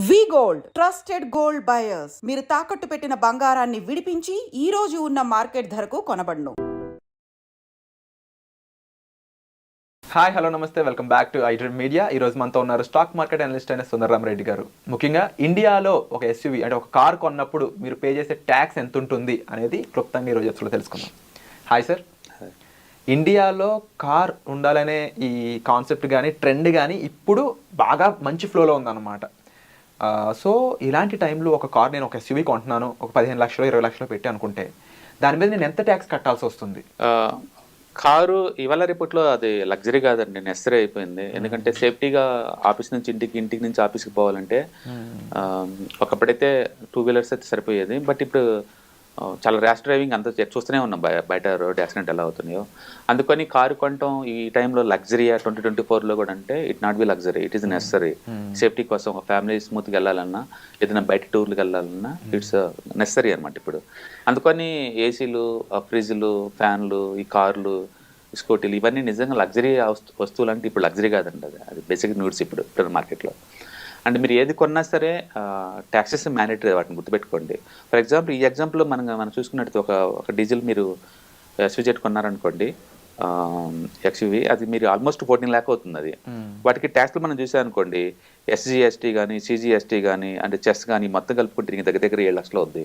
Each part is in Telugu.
వి గోల్డ్ ట్రస్టెడ్ గోల్డ్ బయర్స్ మీరు తాకట్టు పెట్టిన బంగారాన్ని విడిపించి ఈ రోజు ఉన్న మార్కెట్ ధరకు కొనబడును. హాయ్ హలో నమస్తే, welcome back to iDream media. ఈ రోజు మనతో ఉన్నారు స్టాక్ మార్కెట్ అనలిస్ట్ అయిన సుందరరామరెడ్డి గారు. ముఖ్యంగా ఇండియాలో ఒక ఎస్యూవీ అంటే ఒక కార్ కొన్నప్పుడు మీరు పే చేసే ట్యాక్స్ ఎంత ఉంటుంది అనేది క్లుప్తంగా ఈరోజు ఎపిసోడ్లో తెలుసుకుందాం. Hi sir. ఇండియాలో కార్ ఉండాలనే ఈ కాన్సెప్ట్ కానీ ట్రెండ్ కానీ ఇప్పుడు బాగా మంచి ఫ్లోలో ఉందన్నమాట. సో ఇలాంటి టైంలో ఒక కార్ నేను ఒక ఎస్యూవీ కొంటున్నాను, ఒక 15 లక్షలు 20 లక్షలు పెట్టి అనుకుంటే దాని మీద నేను ఎంత ట్యాక్స్ కట్టాల్సి వస్తుంది? కారు ఇవాళ రేపట్లో అది లగ్జరీ కాదండి, నెసరీ అయిపోయింది. ఎందుకంటే సేఫ్టీగా ఆఫీస్ నుంచి ఇంటికి నుంచి ఆఫీస్కి పోవాలంటే ఒకప్పుడైతే 2 వీలర్స్ అయితే సరిపోయేది. బట్ ఇప్పుడు చాలా ర్యాష్ డ్రైవింగ్ అంతా చూస్తూనే ఉన్నాం, బయట రోడ్ యాక్సిడెంట్ ఎలా అవుతున్నాయో. అందుకని కారు కొనటం ఈ టైంలో లగ్జరీయా 2024లో కూడా అంటే it not be luxury, it is necessary. Safety కోసం ఒక ఫ్యామిలీ స్మూత్గా వెళ్ళాలన్నా, ఏదైనా బయట టూర్లకు వెళ్ళాలన్నా ఇట్స్ నెసరీ అనమాట ఇప్పుడు. అందుకని ఏసీలు, ఫ్రిడ్జ్లు, ఫ్యాన్లు, ఈ కార్లు, స్కూటీలు ఇవన్నీ నిజంగా లగ్జరీ వస్తువులు అంటే ఇప్పుడు లగ్జరీ కాదండి, అది బేసిక్ నీడ్స్ ఇప్పుడు మార్కెట్లో. అండ్ మీరు ఏది కొన్నా సరే ట్యాక్సెస్ మ్యాండేటరీ, వాటిని గుర్తుపెట్టుకోండి. ఫర్ ఎగ్జాంపుల్ ఈ ఎగ్జాంపుల్లో మనం చూసుకున్నట్టు ఒక డీజిల్ మీరు ఎస్విజెట్ కొన్నారనుకోండి, ఎక్స్యూవీ, అది మీరు ఆల్మోస్ట్ 14 lakh అవుతుంది. అది వాటికి ట్యాక్స్లు మనం చూసామనుకోండి, ఎస్జిఎస్టీ కానీ సిజిఎస్టీ కానీ అంటే చెస్ కానీ మొత్తం కలుపుకుంటే దగ్గర 7 లక్షలు అవుద్ది.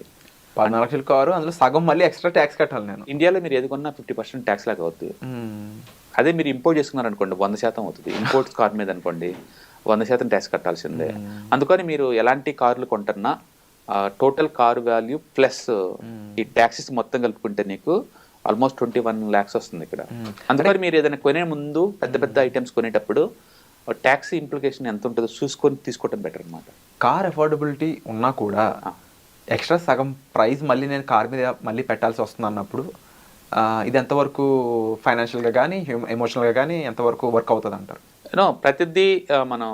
14 లక్షల కారు, అందులో సగం మళ్ళీ ఎక్స్ట్రా ట్యాక్స్ కట్టాలి నేను. ఇండియాలో మీరు ఏది కొన్నా 50% ట్యాక్స్ లాగా అవుతుంది. అదే మీరు ఇంపోర్ట్ చేసుకున్నారనుకోండి 100% అవుతుంది. ఇంపోర్ట్ కార్ మీద అనుకోండి 100% ట్యాక్స్ కట్టాల్సిందే. అందుకని మీరు ఎలాంటి కార్లు కొంటున్నా టోటల్ కార్ వాల్యూ ప్లస్ ఈ ట్యాక్సెస్ మొత్తం కలుపుకుంటే నీకు ఆల్మోస్ట్ 21 lakhs వస్తుంది ఇక్కడ. అందుకని మీరు ఏదైనా కొనే ముందు పెద్ద ఐటమ్స్ కొనేటప్పుడు ట్యాక్స్ ఇంప్లికేషన్ ఎంత ఉంటుందో చూసుకొని తీసుకోవటం బెటర్ అనమాట. కార్ అఫోర్డబిలిటీ ఉన్నా కూడా ఎక్స్ట్రా సగం ప్రైస్ మళ్ళీ నేను కార్ మీద మళ్ళీ పెట్టాల్సి వస్తుంది అన్నప్పుడు ఇది ఎంతవరకు ఫైనాన్షియల్గా కానీ ఎమోషనల్గా కానీ ఎంతవరకు వర్క్ అవుతుంది అంటారు? ప్రతిదీ మనం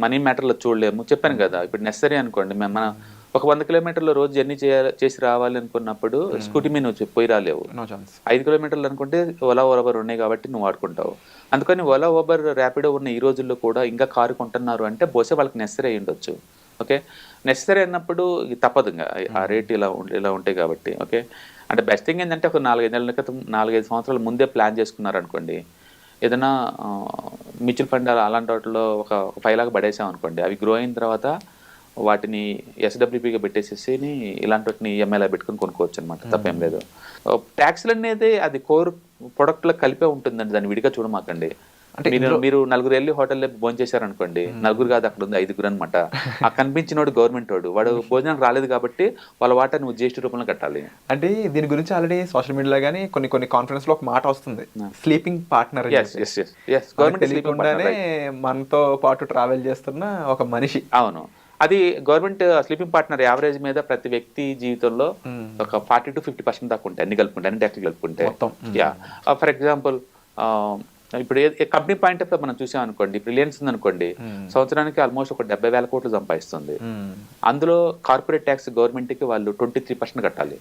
మనీ మ్యాటర్లో చూడలేము. చెప్పాను కదా, ఇప్పుడు నెసరీ అనుకోండి, మనం ఒక 100 కిలోమీటర్ల రోజు జర్నీ చేసి రావాలి అనుకున్నప్పుడు స్కూటీ మీద నువ్వు పోయి రాలేవు. 5 కిలోమీటర్లు అనుకుంటే ఓలా ఓబర్ ఉన్నాయి కాబట్టి నువ్వు వాడుకుంటావు. అందుకని ఓలా ఓబర్ ర్యాపిడో ఉన్న ఈ రోజుల్లో కూడా ఇంకా కారు కొంటున్నారు అంటే బహుశా వాళ్ళకి నెసరీ అయి ఉండొచ్చు. ఓకే, నెసరీ అన్నప్పుడు తప్పదు, ఇంకా ఆ రేట్ ఇలా ఉంటాయి కాబట్టి. ఓకే, అంటే బెస్ట్ థింగ్ ఏంటంటే ఒక 4-5 నెలల క్రితం 4-5 సంవత్సరాల ముందే ప్లాన్ చేసుకున్నారు అనుకోండి, ఏదైనా మ్యూచువల్ ఫండ్ అలాంటి వాటిలో ఒక 5 lakh పడేసాం అనుకోండి, అవి గ్రో అయిన తర్వాత వాటిని ఎస్డబ్ల్యూపీగా పెట్టేసేసి ఇలాంటి వాటిని ఈఎంఐలా పెట్టుకుని కొనుక్కోవచ్చు అనమాట, తప్పేం లేదు. ట్యాక్స్లు అనేది అది కోర్ ప్రొడక్ట్లో కలిపే ఉంటుందండి, దాన్ని విడిగా చూడమాకండి. అంటే మీరు 4 వెళ్ళి హోటల్లో భోజనం చేశారనుకోండి, 4 కాదు అక్కడ ఉంది 5 అనమాట. ఆ కనిపించినోడు గవర్నమెంట్ వాడు భోజనానికి రాలేదు కాబట్టి వాళ్ళ వాటా నువ్వు జిఎస్టీ రూపంలో కట్టాలి. అంటే దీని గురించి ఆల్రెడీ సోషల్ మీడియాలో కానీ కొన్ని కాన్ఫరెన్స్ లో ఒక మాట వస్తుంది, స్లీపింగ్ పార్ట్నర్. గవర్నమెంట్ మనతో పాటు ట్రావెల్ చేస్తున్న ఒక మనిషి. అవును, అది గవర్నమెంట్ స్లీపింగ్ పార్ట్నర్ యావరేజ్ మీద ప్రతి వ్యక్తి జీవితంలో ఒక 40 to 50% దాకా ఉంటాయి, అన్ని కలుపుకుంటే, అన్ని ట్యాక్స్లు కలుపుకుంటే. ఫర్ ఎగ్జాంపుల్ ఇప్పుడు కంపెనీ పాయింట్ ఆఫ్ మనం చూసాం అనుకోండి, రిలయన్స్ ఉందనుకోండి, సంవత్సరానికి ఆల్మోస్ట్ ఒక 70,000 కోట్లు సంపాదిస్తుంది. అందులో కార్పొరేట్ ట్యాక్స్ గవర్నమెంట్కి వాళ్ళు 23% కట్టాలి.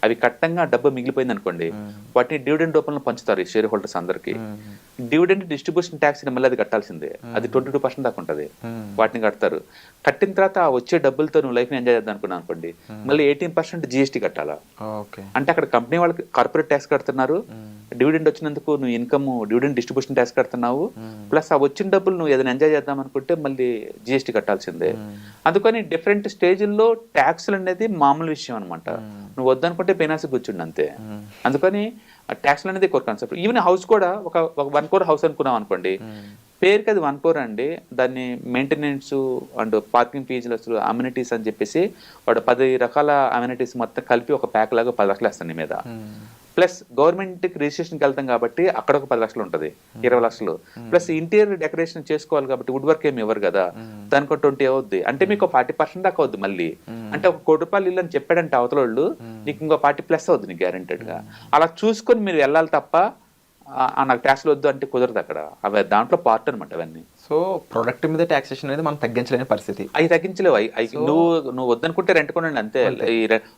అవి కట్టంగా డబ్బు మిగిలిపోయింది అనుకోండి, వాటిని డివిడెండ్ రూపంలో పంచుతారు షేర్ హోల్డర్స్ అందరికి. డివిడెండ్ డిస్ట్రిబ్యూషన్ ట్యాక్స్ మళ్ళీ అది కట్టాల్సిందే, అది 22% దాకా ఉంటుంది. వాటిని కడతారు. కట్టిన తర్వాత వచ్చే డబ్బులతో నువ్వు లైఫ్ ని ఎంజాయ్ చేద్దాం అనుకున్నావు అనుకోండి, మళ్ళీ 18% జిఎస్టీ కట్టాలా. అంటే అక్కడ కంపెనీ వాళ్ళకి కార్పొరేట్ ట్యాక్స్ కడుతున్నారు, డివిడెండ్ వచ్చినందుకు నువ్వు ఇన్కమ్ డివిడెండ్ డిస్ట్రిబ్యూషన్ ట్యాక్స్ కడుతున్నావు, ప్లస్ ఆ వచ్చిన డబ్బులు నువ్వు ఏదైనా ఎంజాయ్ చేద్దాం అనుకుంటే మళ్ళీ జిఎస్టీ కట్టాల్సిందే. అందుకని డిఫరెంట్ స్టేజ్ల్లో ట్యాక్స్లు అనేది మామూలు విషయం అనమాట. నువ్వు వద్దనుకుంటే ఫైనాన్స్ కూర్చుండి అంతే. అందుకని ట్యాక్స్లు అనేది కోర్ కాన్సెప్ట్. ఈవెన్ హౌస్ కూడా ఒక 1 crore హౌస్ అనుకున్నాం అనుకోండి, పేరుకి అది 1 crore అండి, దాన్ని మెయింటెనెన్స్ అండ్ పార్కింగ్ ఫీజులు అసలు అమ్యూనిటీస్ అని చెప్పేసి వాడు 10 రకాల అమ్యూనిటీస్ మొత్తం కలిపి ఒక ప్యాక్ లాగా 10 లక్షలు వేస్తాను మీద. ప్లస్ గవర్నమెంట్కి రిజిస్ట్రేషన్కి వెళ్తాం కాబట్టి అక్కడ ఒక 10 లక్షలు ఉంటుంది, 20 లక్షలు. ప్లస్ ఇంటీరియర్ డెకరేషన్ చేసుకోవాలి కాబట్టి వుడ్ వర్క్ ఏమి ఇవ్వరు కదా, దానికి 20 అవుద్ది. అంటే మీకు 40% దాకా అవుద్ది మళ్ళీ. అంటే ఒక 1 కోటి రూపాయలు ఇల్లు అని చెప్పాడంటే అవతల వాళ్ళు, నీకు ఇంకో 40+ అవుద్ది నీకు గ్యారెంటెడ్గా. అలా చూసుకొని మీరు వెళ్ళాలి తప్ప నాకు ట్యాక్స్లు వద్దు అంటే కుదరదు అక్కడ. అవి దాంట్లో పార్ట్ అనమాట అవన్నీ. సో ప్రొడక్ట్ మీద ట్యాక్సేషన్ అనేది మనం తగ్గించలేని పరిస్థితి. అవి తగ్గించలేవు. నువ్వు వద్దనుకుంటే రెంట్ కొనండి అంతే.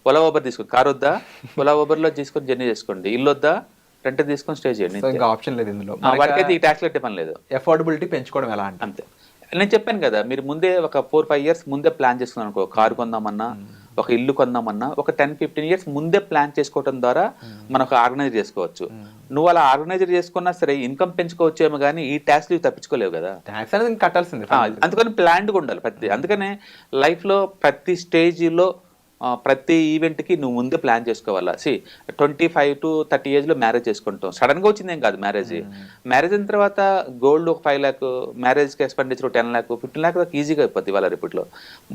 ఓలా ఓబర్ తీసుకో, కార్ వద్దా ఓలా ఓబర్లో తీసుకొని జర్నీ చేసుకోండి, ఇల్లు వద్దా రెంట్ తీసుకొని స్టే చేయండి, ఇంకా ఆప్షన్ లేదు ఇందులో. వాడికైతే ఈ ట్యాక్స్ కట్టే పని లేదు. అఫోర్డబిలిటీ పెంచుకోవడం ఎలా అంటే అంతే. నేను చెప్పాను కదా, మీరు ముందే ఒక 4-5 ఇయర్స్ ముందే ప్లాన్ చేసుకున్నాను అనుకో, కారు కొందామన్నా, ఒక ఇల్లు కొందామన్నా ఒక 10-15 ఇయర్స్ ముందే ప్లాన్ చేసుకోవడం ద్వారా మనం ఒక ఆర్గనైజ్ చేసుకోవచ్చు. నువ్వు అలా ఆర్గనైజ్ చేసుకున్నా సరే ఇన్కమ్ పెంచుకోవచ్చేమో కానీ ఈ ట్యాక్స్ తప్పించుకోలేవు కదా. ట్యాక్స్ అనేది కట్టాల్సింది. అందుకని ప్లాన్డ్గా ఉండాలి ప్రతి. అందుకనే లైఫ్లో ప్రతి స్టేజ్లో ప్రతి ఈవెంట్కి నువ్వు ముందే ప్లాన్ చేసుకోవాలా. 25 to 30 ఏజ్లో మ్యారేజ్ చేసుకుంటాం, సడన్గా వచ్చిందేం కాదు మ్యారేజ్. మ్యారేజ్ అయిన తర్వాత గోల్డ్ ఒక 5 lakh, మ్యారేజ్కి ఎక్స్పెండిచర్ 10 lakh, 15 lakh దాకా ఈజీగా అయిపోద్ది ఇవాళ రేపట్లో.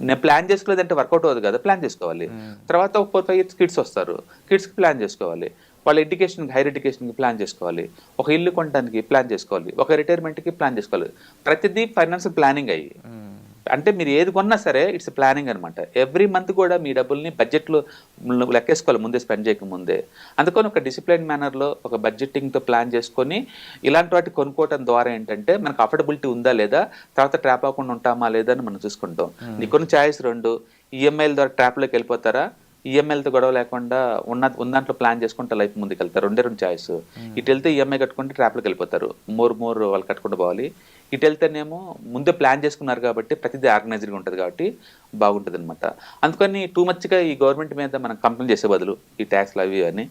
నేను ప్లాన్ చేసుకోలేదంటే వర్కౌట్ అవ్వదు కదా, ప్లాన్ చేసుకోవాలి. తర్వాత ఒక 4-5 years కిడ్స్ వస్తారు, కిడ్స్కి ప్లాన్ చేసుకోవాలి. వాళ్ళ ఎడ్యుకేషన్కి, హైయర్ ఎడ్యుకేషన్కి ప్లాన్ చేసుకోవాలి. ఒక ఇల్లు కొనడానికి ప్లాన్ చేసుకోవాలి. ఒక రిటైర్మెంట్కి ప్లాన్ చేసుకోవాలి. ప్రతిదీ ఫైనాన్షియల్ ప్లానింగ్ అయ్యి. అంటే మీరు ఏది కొన్నా సరే ఇట్స్ ప్లానింగ్ అనమాట. ఎవ్రీ మంత్ కూడా మీ డబ్బుల్ని బడ్జెట్లో లెక్కేసుకోవాలి ముందే, స్పెండ్ చేయకముందే. అందుకని ఒక డిసిప్లైన్ మేనర్లో ఒక బడ్జెటింగ్తో ప్లాన్ చేసుకొని ఇలాంటి వాటి కొనుక్కోవడం ద్వారా ఏంటంటే మనకు అఫోర్డబిలిటీ ఉందా లేదా, తర్వాత ట్రాప్ అవ్వకుండా ఉంటామా లేదా అని మనం చూసుకుంటాం. నీకున్న ఛాయిస్ 2, ఈఎంఐల ద్వారా ట్రాప్లోకి వెళ్ళిపోతారా, ఈఎంఐలతో గొడవ లేకుండా ఉన్న దాంట్లో ప్లాన్ చేసుకుంటే లైఫ్ ముందుకు వెళ్తారు. 2 ఛాయిస్. ఇటు వెళ్తే ఈఎంఐ కట్టుకుంటే ట్రాప్లోకి వెళ్ళిపోతారు, మోర్ వాళ్ళు కట్టుకుంటూ పోవాలి. ఇటు వెళ్తేనేమో ముందే ప్లాన్ చేసుకున్నారు కాబట్టి ప్రతిదీ ఆర్గనైజ్డ్గా ఉంటుంది కాబట్టి బాగుంటుంది అనమాట. అందుకని టూ మచ్గా ఈ గవర్నమెంట్ మీద మనం కంప్లైంట్ చేసే బదులు ఈ ట్యాక్స్లు అవి అని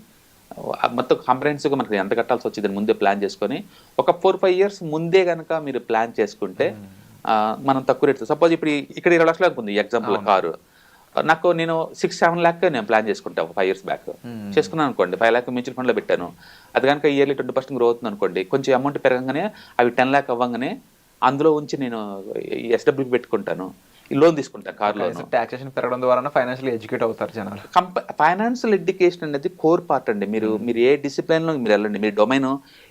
మొత్తం కాంప్రహెన్సివ్గా మనకి ఎంత కట్టాల్సి వచ్చిందని ముందే ప్లాన్ చేసుకొని ఒక 4-5 years ముందే కనుక మీరు ప్లాన్ చేసుకుంటే మనం తక్కువ రేట్. సపోజ్ ఇప్పుడు ఇక్కడ 20 లక్షలు అనుకుంది ఎగ్జాంపుల్ కారు, నాకు నేను 6-7 lakh నేను ప్లాన్ చేసుకుంటా ఒక 5 years బ్యాక్ చేసుకున్నాను అనుకోండి. 5 lakh మ్యూచువల్ ఫండ్లో పెట్టాను. అది కనుక ఇయర్లీ 20% గ్రో అవుతుంది అనుకోండి, కొంచెం అమౌంట్ పెరగగానే అవి 10 lakh అవ్వగానే అందులో ఉంచి నేను ఎస్డబ్ల్యూకి పెట్టుకుంటాను, ఈ లోన్ తీసుకుంటాను కార్ లోన్. టాక్సేషన్ పెరగడం ద్వారా ఫైనాన్షియల్ ఎడ్యుకేట్ అవుతారు జనాలు. ఫైనాన్షియల్ ఎడ్యుకేషన్ అనేది కోర్ పార్ట్ అండి. మీరు ఏ డిసిప్లిన్లో మీరు వెళ్ళండి, మీ డొమైన్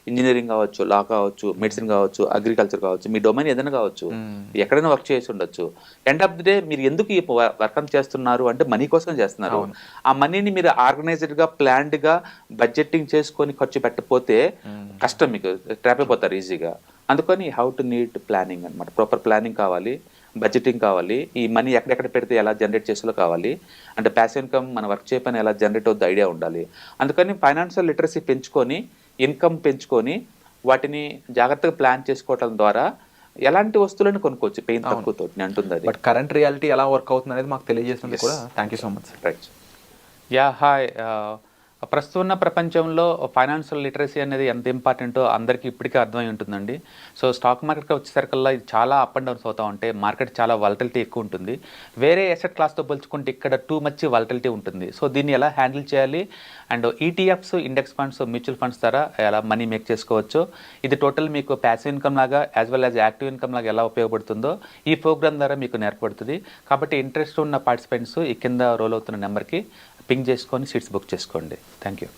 ఇంజనీరింగ్ కావచ్చు, లా కావచ్చు, మెడిసిన్ కావచ్చు, అగ్రికల్చర్ కావచ్చు, మీ డొమైన్ ఏదైనా కావచ్చు, ఎక్కడైనా వర్క్ చేసి ఉండొచ్చు. ఎండ్ ఆఫ్ ది డే మీరు ఎందుకు ఈ వర్క్ చేస్తున్నారు అంటే మనీ కోసం చేస్తున్నారు. ఆ మనీని మీరు ఆర్గనైజ్డ్గా, ప్లాన్డ్గా బడ్జెటింగ్ చేసుకొని ఖర్చు పెట్టకపోతే కష్టం, మీకు ట్రాప్ అయిపోతారు ఈజీగా. అందుకని హౌ టు నీడ్ ప్లానింగ్ అనమాట. ప్రాపర్ ప్లానింగ్ కావాలి, బడ్జెటింగ్ కావాలి, ఈ మనీ ఎక్కడెక్కడ పెడితే ఎలా జనరేట్ చేసేలో కావాలి, అంటే ప్యాసివ్ ఇన్కమ్ మన వర్క్ చేయని ఎలా జనరేట్ అవుతుంది ఐడియా ఉండాలి. అందుకని ఫైనాన్షియల్ లిటరసీ పెంచుకొని, ఇన్కమ్ పెంచుకొని వాటిని జాగ్రత్తగా ప్లాన్ చేసుకోవటం ద్వారా ఎలాంటి వస్తువులను కొనుక్కోవచ్చు పెయిన్ తక్కువతో అంటుంది అది. బట్ కరెంట్ రియాలిటీ ఎలా వర్క్ అవుతుంది అనేది మాకు తెలియజేస్తుంది కూడా. Thank you so much. Right. Yeah hi. ప్రస్తుతం ఉన్న ప్రపంచంలో ఫైనాన్షియల్ లిటరసీ అనేది ఎంత ఇంపార్టెంటో అందరికీ ఇప్పటికే అర్థమై ఉంటుందండి. సో స్టాక్ మార్కెట్కి వచ్చేసరికల్లా ఇది చాలా అప్ అండ్ డౌన్స్ అవుతూ ఉంటాయి. మార్కెట్ చాలా వాలటిలిటీ ఎక్కువ ఉంటుంది. వేరే అసెట్ క్లాస్తో పోల్చుకుంటే ఇక్కడ టూ మచ్ వాలటిలిటీ ఉంటుంది. సో దీన్ని ఎలా హ్యాండిల్ చేయాలి, and ETFs, index funds, mutual funds ద్వారా ఎలా మనీ మేక్ చేసుకోవచ్చు, ఇది టోటల్ మీకు ప్యాసివ్ ఇన్కమ్ లాగా as well as active income లాగా ఎలా ఉపయోగపడుతుందో ఈ ప్రోగ్రామ్ ద్వారా మీకు నేర్పడుతుంది. కాబట్టి ఇంట్రెస్ట్ ఉన్న పార్టిసిపెంట్స్ ఈ కింద రోల్ అవుతున్న నెంబర్కి పింగ్ చేసుకొని సీట్స్ బుక్ చేసుకోండి. Thank you.